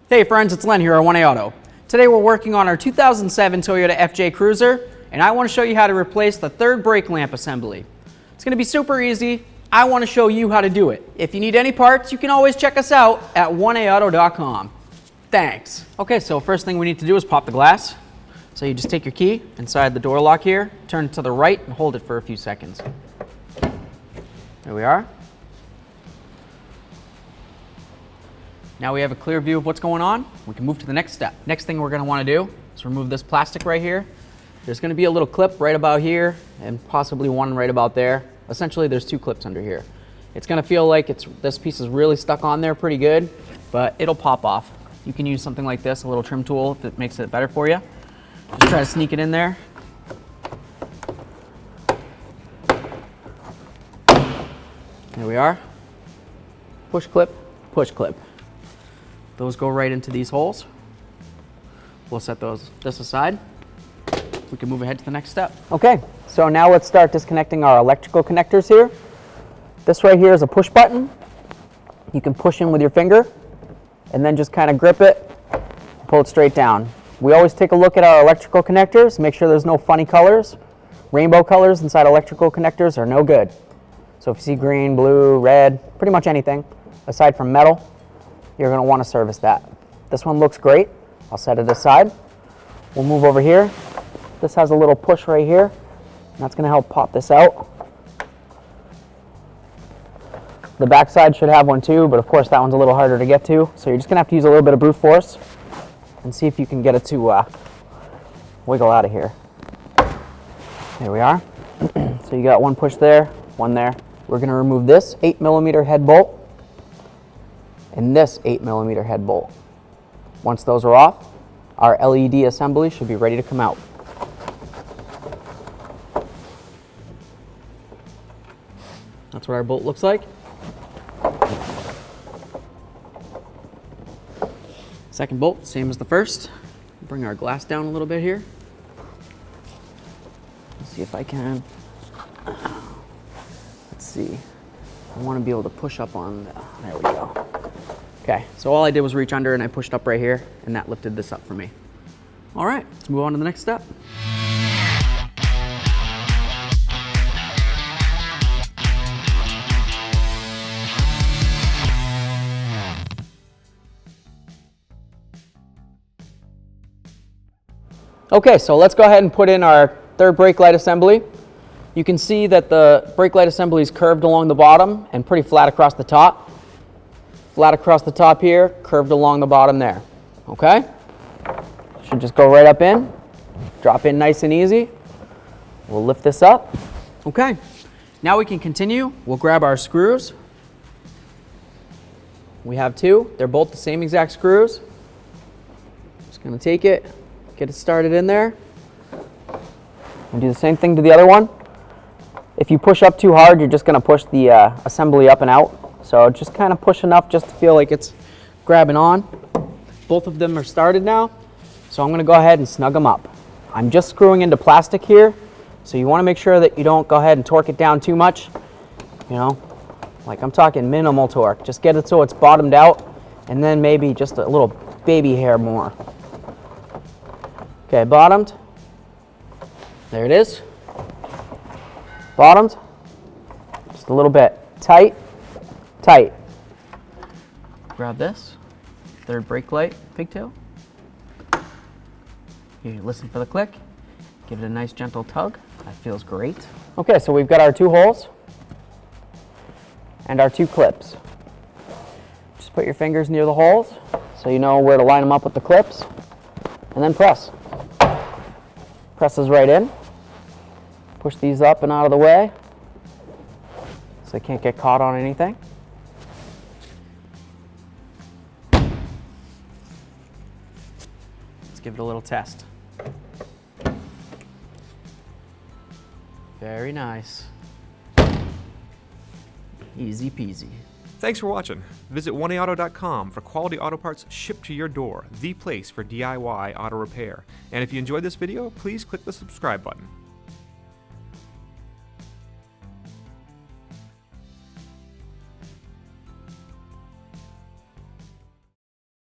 Hey friends, it's Len here at 1A Auto. Today we're working on our 2007 Toyota FJ Cruiser, and I want to show you how to replace the third brake lamp assembly. It's going to be super easy. I want to show you how to do it. If you need any parts, you can always check us out at 1aauto.com. Thanks. Okay, so first thing we need to do is pop the glass. So you just take your key inside the door lock here, turn it to the right, and hold it for a few seconds. There we are. Now we have a clear view of what's going on. We can move to the next step. Next thing we're going to want to do is remove this plastic right here. There's going to be a little clip right about here and possibly one right about there. Essentially, there's two clips under here. It's going to feel like this piece is really stuck on there pretty good, but it'll pop off. You can use something like this, a little trim tool, if it makes it better for you. Just try to sneak it in there. There we are. Push clip, push clip. Those go right into these holes. We'll set this aside. We can move ahead to the next step. Okay, so now let's start disconnecting our electrical connectors here. This right here is a push button. You can push in with your finger and then just kind of grip it, pull it straight down. We always take a look at our electrical connectors, make sure there's no funny colors. Rainbow colors inside electrical connectors are no good. So if you see green, blue, red, pretty much anything aside from metal, you're going to want to service that. This one looks great. I'll set it aside. We'll move over here. This has a little push right here. And that's going to help pop this out. The back side should have one too, but of course that one's a little harder to get to. So you're just going to have to use a little bit of brute force and see if you can get it to wiggle out of here. There we are. So you got one push there, one there. We're going to remove this 8mm head bolt and this 8mm head bolt. Once those are off, our LED assembly should be ready to come out. That's what our bolt looks like. Second bolt, same as the first. Bring our glass down a little bit here. Let's see if I can. Let's see. I want to be able to push up on, there we go. Okay, so all I did was reach under and I pushed up right here and that lifted this up for me. All right, let's move on to the next step. Okay, so let's go ahead and put in our third brake light assembly. You can see that the brake light assembly is curved along the bottom and pretty flat across the top. Flat across the top here, curved along the bottom there. Okay? Should just go right up in, drop in nice and easy. We'll lift this up. Okay, now we can continue. We'll grab our screws. We have two. They're both the same exact screws. Just gonna take it, get it started in there. And do the same thing to the other one. If you push up too hard, you're just gonna push the assembly up and out. So just kind of push enough just to feel like it's grabbing on. Both of them are started now. So I'm gonna go ahead and snug them up. I'm just screwing into plastic here. So you wanna make sure that you don't go ahead and torque it down too much. You know, like I'm talking minimal torque. Just get it so it's bottomed out and then maybe just a little baby hair more. Okay, bottomed. There it is. Bottomed. Just a little bit tight. Tight. Grab this, third brake light pigtail. You listen for the click, give it a nice gentle tug. That feels great. Okay, so we've got our two holes and our two clips. Just put your fingers near the holes so you know where to line them up with the clips and then press. Presses right in. Push these up and out of the way so they can't get caught on anything. Give it a little test. Very nice. Easy peasy. Thanks for watching. Visit 1aauto.com for quality auto parts shipped to your door, the place for DIY auto repair. And if you enjoyed this video, please click the subscribe button.